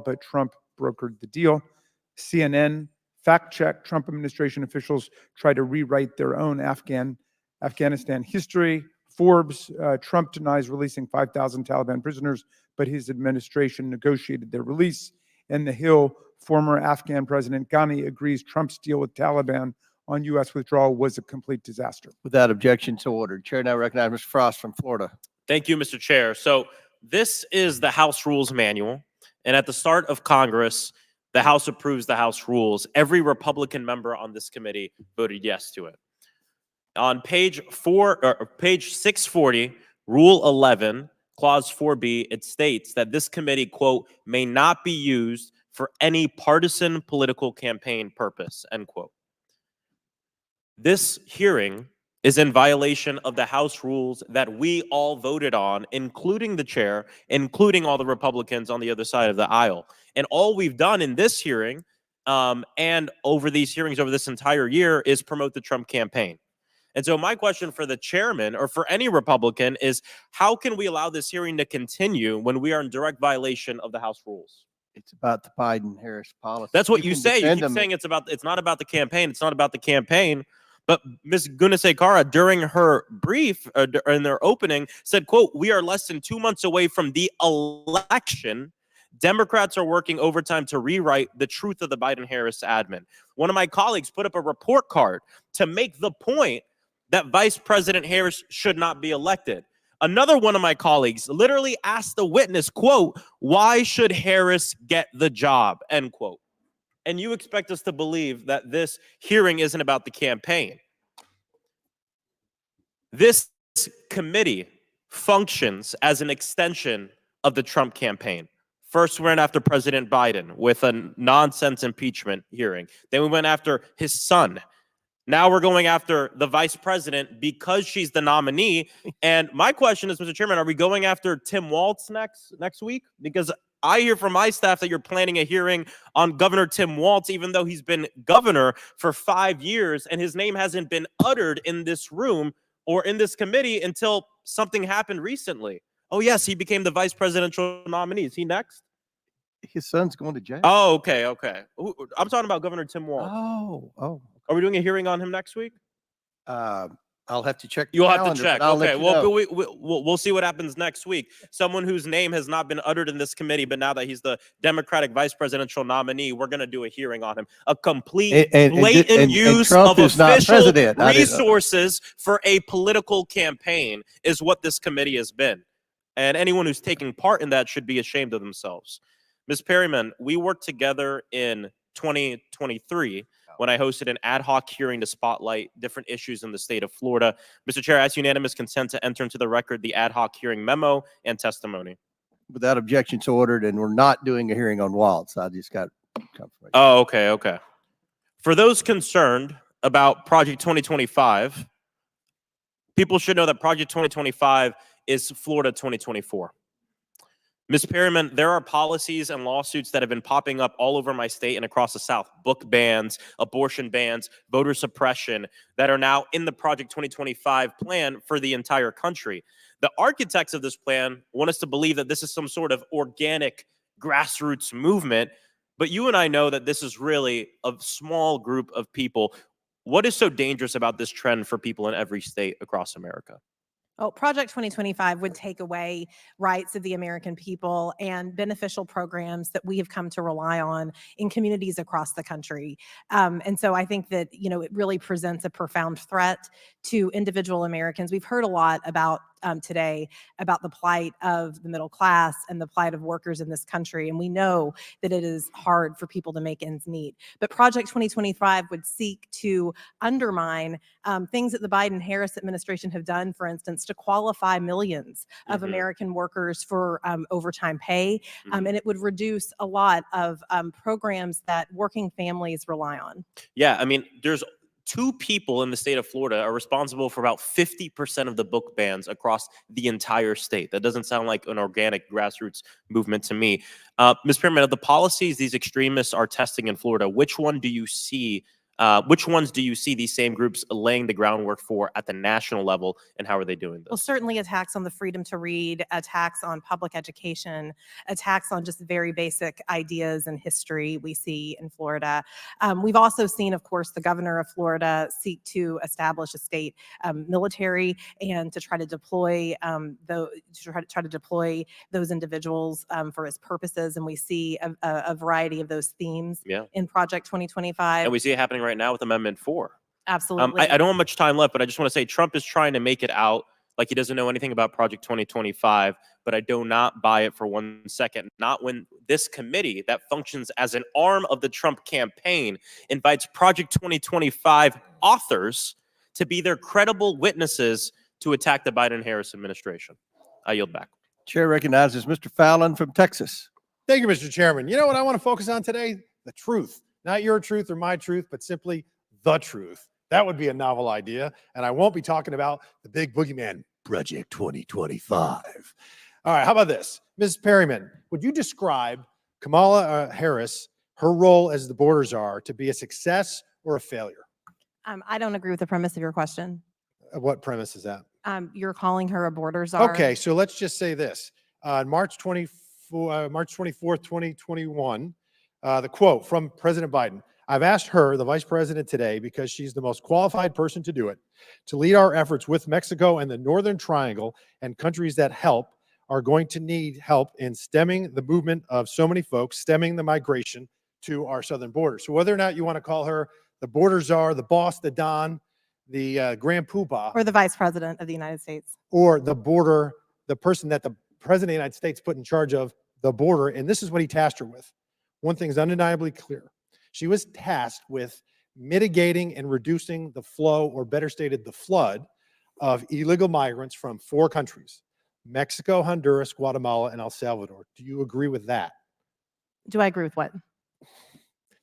but Trump brokered the deal. CNN fact-checked Trump administration officials try to rewrite their own Afghanistan history. Forbes, Trump denies releasing 5,000 Taliban prisoners, but his administration negotiated their release. And The Hill, former Afghan President Ghani agrees Trump's deal with Taliban on U.S. withdrawal was a complete disaster. Without objection, so ordered. Chair now recognizes Mr. Frost from Florida. Thank you, Mr. Chair. So this is the House Rules Manual. And at the start of Congress, the House approves the House rules. Every Republican member on this committee voted yes to it. On page 640, Rule 11, Clause 4B, it states that this committee, quote, may not be used for any partisan political campaign purpose, end quote. This hearing is in violation of the House rules that we all voted on, including the chair, including all the Republicans on the other side of the aisle. And all we've done in this hearing and over these hearings over this entire year is promote the Trump campaign. And so my question for the chairman or for any Republican is, how can we allow this hearing to continue when we are in direct violation of the House rules? It's about the Biden-Harris policy. That's what you say. You keep saying it's not about the campaign. It's not about the campaign. But Ms. Gunasekara, during her brief, in their opening, said, quote, we are less than 2 months away from the election. Democrats are working overtime to rewrite the truth of the Biden-Harris admin. One of my colleagues put up a report card to make the point that Vice President Harris should not be elected. Another one of my colleagues literally asked the witness, quote, why should Harris get the job, end quote. And you expect us to believe that this hearing isn't about the campaign. This committee functions as an extension of the Trump campaign. First, we went after President Biden with a nonsense impeachment hearing. Then we went after his son. Now we're going after the vice president because she's the nominee. And my question is, Mr. Chairman, are we going after Tim Walz next week? Because I hear from my staff that you're planning a hearing on Governor Tim Walz, even though he's been governor for 5 years and his name hasn't been uttered in this room or in this committee until something happened recently. Oh, yes, he became the vice presidential nominee. Is he next? His son's going to jail. Oh, okay. I'm talking about Governor Tim Walz. Oh. Are we doing a hearing on him next week? I'll have to check. You'll have to check. Okay. Well, know. we'll see what happens next week. Someone whose name has not been uttered in this committee, but now that he's the Democratic vice presidential nominee, we're going to do a hearing on him. A complete blatant use of official resources for a political campaign is what this committee has been. And anyone who's taking part in that should be ashamed of themselves. Ms. Perryman, we worked together in 2023 when I hosted an ad hoc hearing to spotlight different issues in the state of Florida. Mr. Chair, I ask unanimous consent to enter into the record the ad hoc hearing memo and testimony. Without objection, so ordered, and we're not doing a hearing on Walz. I just got confirmation. Oh, okay. For those concerned about Project 2025, people should know that Project 2025 is Florida 2024. Ms. Perryman, there are policies and lawsuits that have been popping up all over my state and across the South. Book bans, abortion bans, voter suppression that are now in the Project 2025 plan for the entire country. The architects of this plan want us to believe that this is some sort of organic grassroots movement, but you and I know that this is really a small group of people. What is so dangerous about this trend for people in every state across America? Oh, Project 2025 would take away rights of the American people and beneficial programs that we have come to rely on in communities across the country. And so I think that, it really presents a profound threat to individual Americans. We've heard a lot about today about the plight of the middle class and the plight of workers in this country. And we know that it is hard for people to make ends meet. But Project 2025 would seek to undermine things that the Biden-Harris administration have done, for instance, to qualify millions of American workers for overtime pay. And it would reduce a lot of programs that working families rely on. Yeah, I mean, there's 2 people in the state of Florida are responsible for about 50% of the book bans across the entire state. That doesn't sound like an organic grassroots movement to me. Ms. Perryman, of the policies these extremists are testing in Florida, which one do you see Which ones do you see these same groups laying the groundwork for at the national level, and how are they doing Well, this? certainly attacks on the freedom to read, attacks on public education, attacks on just very basic ideas and history we see in Florida. We've also seen, of course, the governor of Florida seek to establish a state military and to try to deploy those individuals for his purposes. And we see a variety of those themes Yeah. in Project 2025. And we see it happening right now with Amendment 4. Absolutely. I don't have much time left, but I just want to say Trump is trying to make it out like he doesn't know anything about Project 2025, but I do not buy it for 1 second. Not when this committee that functions as an arm of the Trump campaign invites Project 2025 authors to be their credible witnesses to attack the Biden-Harris administration. I yield back. Chair recognizes Mr. Fallon from Texas. Thank you, Mr. Chairman. You know what I want to focus on today? The truth. Not your truth or my truth, but simply the truth. That would be a novel idea. And I won't be talking about the big boogeyman, Project 2025. All right, how about this? Ms. Perryman, would you describe Kamala Harris, her role as the border czar, to be a success or a failure? I don't agree with the premise of your question. What premise is that? You're calling her a border czar. Okay, so let's just say this. March 24th, 2021, the quote from President Biden: "I've asked her, the vice president, today, because she's the most qualified person to do it, to lead our efforts with Mexico and the Northern Triangle, and countries that are going to need help in stemming the movement of so many folks, stemming the migration to our southern border." So whether or not you want to call her the border czar, the boss, the don, the grand poobah, Or the vice president of the United States. or the border, the person that the president of the United States put in charge of the border, and this is what he tasked her with. One thing is undeniably clear. She was tasked with mitigating and reducing the flow, or better stated, the flood of illegal migrants from 4 countries: Mexico, Honduras, Guatemala, and El Salvador. Do you agree with that? Do I agree with what?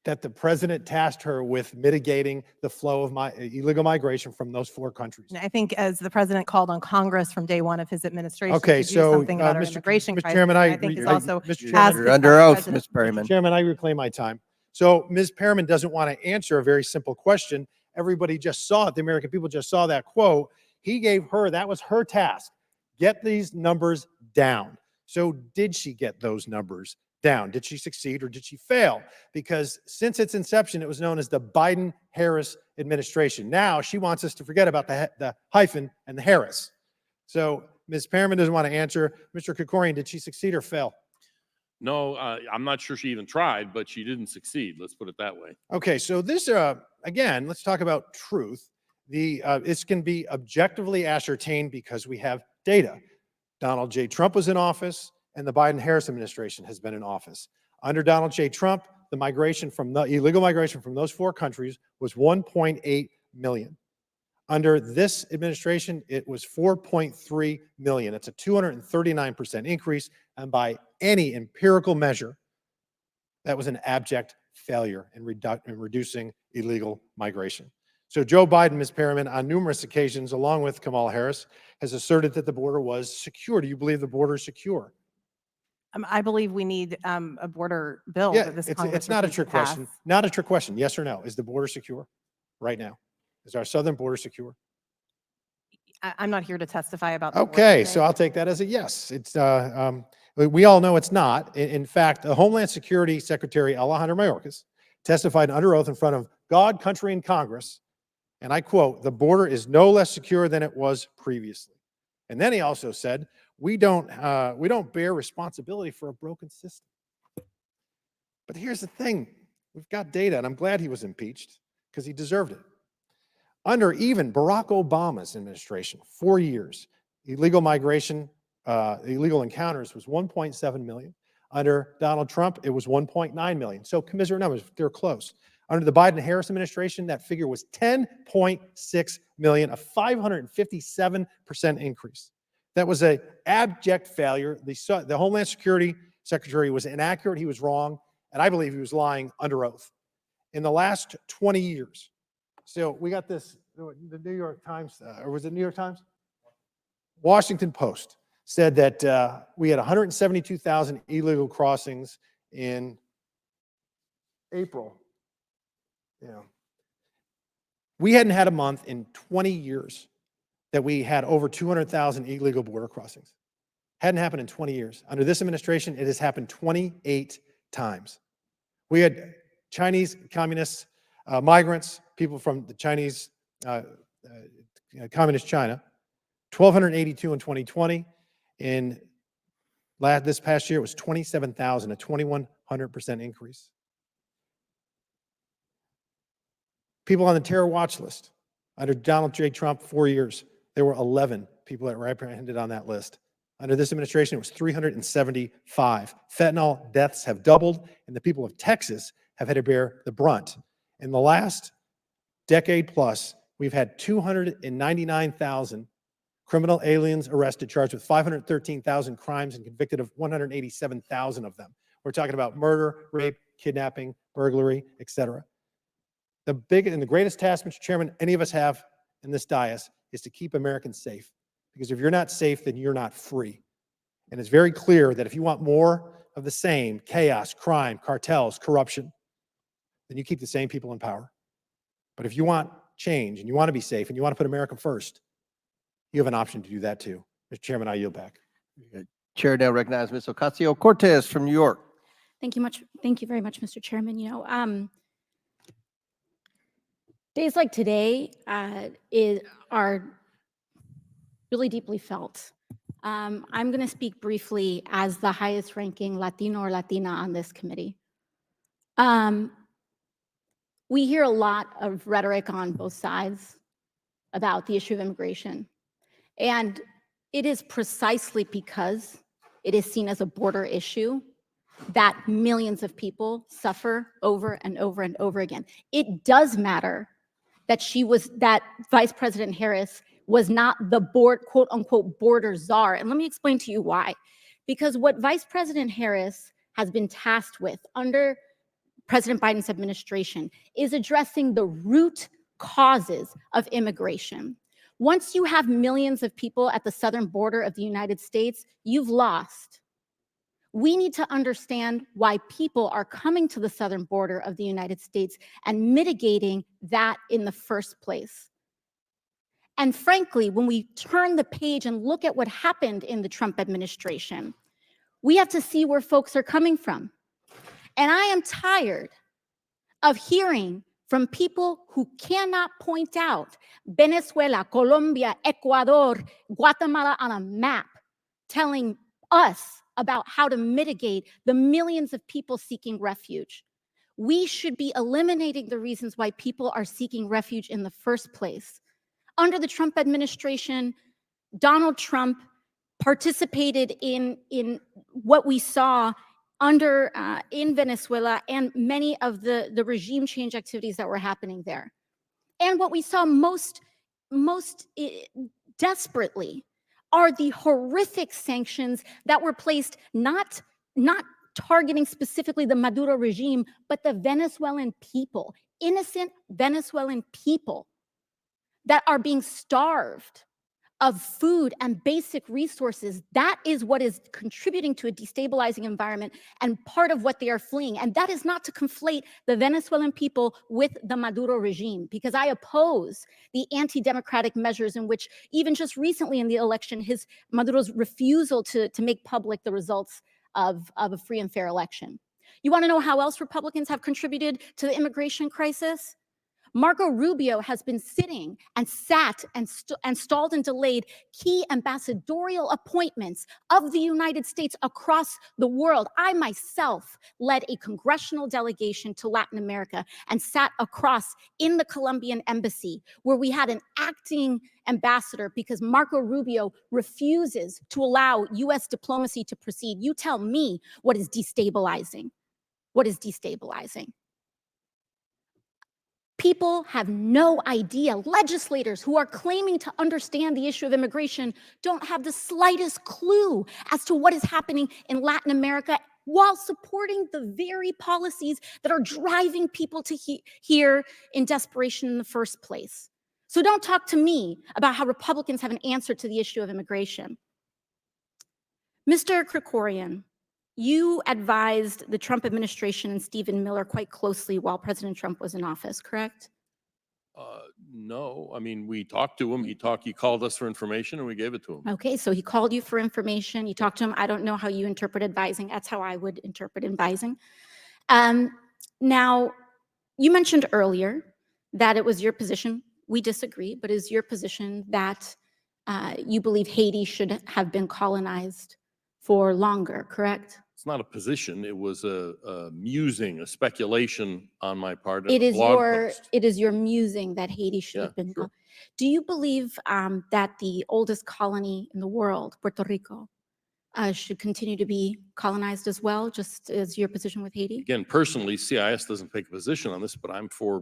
That the president tasked her with mitigating the flow of illegal migration from those 4 countries? I think as the president called on Congress from day one of his administration Okay, to do so, something about our Mr. immigration Mr. crisis, Chairman, I think is also Mr. You're Chairman, asked You're the under vice oath, president. Ms. Perryman. Mr. Chairman, I reclaim my time. So Ms. Perriman doesn't want to answer a very simple question. Everybody just saw it. The American people just saw that quote. He gave her, that was her task: get these numbers down. So did she get those numbers down? Did she succeed or did she fail? Because since its inception, it was known as the Biden-Harris administration. Now she wants us to forget about the hyphen and the Harris. So Ms. Perriman doesn't want to answer. Mr. Krikorian, did she succeed or fail? No, I'm not sure she even tried, but she didn't succeed. Let's put it that way. Okay, so this, again, let's talk about truth. This can be objectively ascertained because we have data. Donald J. Trump was in office, and the Biden-Harris administration has been in office. Under Donald J. Trump, the illegal migration from those 4 countries was 1.8 million. Under this administration, it was 4.3 million. It's a 239% increase, and by any empirical measure, that was an abject failure in reducing illegal migration. So Joe Biden, Ms. Perriman, on numerous occasions, along with Kamala Harris, has asserted that the border was secure. Do you believe the border is secure? I believe we need a border bill. Yeah, that this it's Congress not a needs to trick question. pass. Not a trick question. Yes or no? Is the border secure right now? Is our southern border secure? I'm not here to testify about the border Okay, today. so I'll take that as a yes. We all know it's not. In fact, the Homeland Security Secretary Alejandro Mayorkas testified under oath in front of God, country, and Congress, and I quote, "The border is no less secure than it was previously." And then he also said, we don't bear responsibility for a broken system. But here's the thing. We've got data, and I'm glad he was impeached because he deserved it. Under even Barack Obama's administration, 4 years, illegal migration, illegal encounters was 1.7 million. Under Donald Trump, it was 1.9 million. So commiserate numbers, they're close. Under the Biden-Harris administration, that figure was 10.6 million, a 557% increase. That was an abject failure. The Homeland Security Secretary was inaccurate. He was wrong. And I believe he was lying under oath. In the last 20 years, so we got this, the New York Times, or was it New York Times? Washington Post said that we had 172,000 illegal crossings in April. We hadn't had a month in 20 years that we had over 200,000 illegal border crossings. Hadn't happened in 20 years. Under this administration, it has happened 28 times. We had Chinese communists, migrants, people from the Chinese, communist China, 1,282 in 2020. In this past year, it was 27,000, a 2,100% increase. People on the terror watch list. Under Donald J. Trump, 4 years, there were 11 people that were apprehended on that list. Under this administration, it was 375. Fentanyl deaths have doubled, and the people of Texas have had to bear the brunt. In the last decade plus, we've had 299,000 criminal aliens arrested, charged with 513,000 crimes, and convicted of 187,000 of them. We're talking about murder, rape, kidnapping, burglary, etc. The big and the greatest task, Mr. Chairman, any of us have in this dais is to keep Americans safe. Because if you're not safe, then you're not free. And it's very clear that if you want more of the same, chaos, crime, cartels, corruption, then you keep the same people in power. But if you want change and you want to be safe and you want to put America first, you have an option to do that too. Mr. Chairman, I yield back. Chair now recognizes Ms. Ocasio-Cortez from New York. Thank you very much, Mr. Chairman. Days like today are really deeply felt. I'm going to speak briefly as the highest ranking Latino or Latina on this committee. We hear a lot of rhetoric on both sides about the issue of immigration. And it is precisely because it is seen as a border issue that millions of people suffer over and over and over again. It does matter that Vice President Harris was not the quote unquote border czar. And let me explain to you why. Because what Vice President Harris has been tasked with under President Biden's administration is addressing the root causes of immigration. Once you have millions of people at the southern border of the United States, you've lost. We need to understand why people are coming to the southern border of the United States and mitigating that in the first place. And frankly, when we turn the page and look at what happened in the Trump administration, we have to see where folks are coming from. And I am tired of hearing from people who cannot point out Venezuela, Colombia, Ecuador, Guatemala on a map, telling us about how to mitigate the millions of people seeking refuge. We should be eliminating the reasons why people are seeking refuge in the first place. Under the Trump administration, Donald Trump participated in what we saw in Venezuela and many of the regime change activities that were happening there. And what we saw most desperately are the horrific sanctions that were placed not targeting specifically the Maduro regime, but the Venezuelan people, innocent Venezuelan people that are being starved of food and basic resources. That is what is contributing to a destabilizing environment and part of what they are fleeing. And that is not to conflate the Venezuelan people with the Maduro regime, because I oppose the anti-democratic measures in which even just recently in the election, Maduro's refusal to make public the results of a free and fair election. You want to know how else Republicans have contributed to the immigration crisis? Marco Rubio has been sitting and sat and stalled and delayed key ambassadorial appointments of the United States across the world. I myself led a congressional delegation to Latin America and sat across in the Colombian embassy where we had an acting ambassador because Marco Rubio refuses to allow U.S. diplomacy to proceed. You tell me what is destabilizing. What is destabilizing? People have no idea. Legislators who are claiming to understand the issue of immigration don't have the slightest clue as to what is happening in Latin America while supporting the very policies that are driving people to here in desperation in the first place. So don't talk to me about how Republicans have an answer to the issue of immigration. Mr. Krikorian, you advised the Trump administration and Stephen Miller quite closely while President Trump was in office, correct? No, I mean, we talked to him. He called us for information and we gave it to him. Okay, so he called you for information. You talked to him. I don't know how you interpret advising. That's how I would interpret advising. Now, you mentioned earlier that it was your position. We disagree, but is your position that you believe Haiti should have been colonized for longer, correct? It's not a position. It was a musing, a speculation on my part. in It a is blog your post. it is your musing that Haiti should have Yeah, been. sure. Do you believe that the oldest colony in the world, Puerto Rico, should continue to be colonized as well, just as your position with Haiti? Again, personally, CIS doesn't take a position on this, but I'm for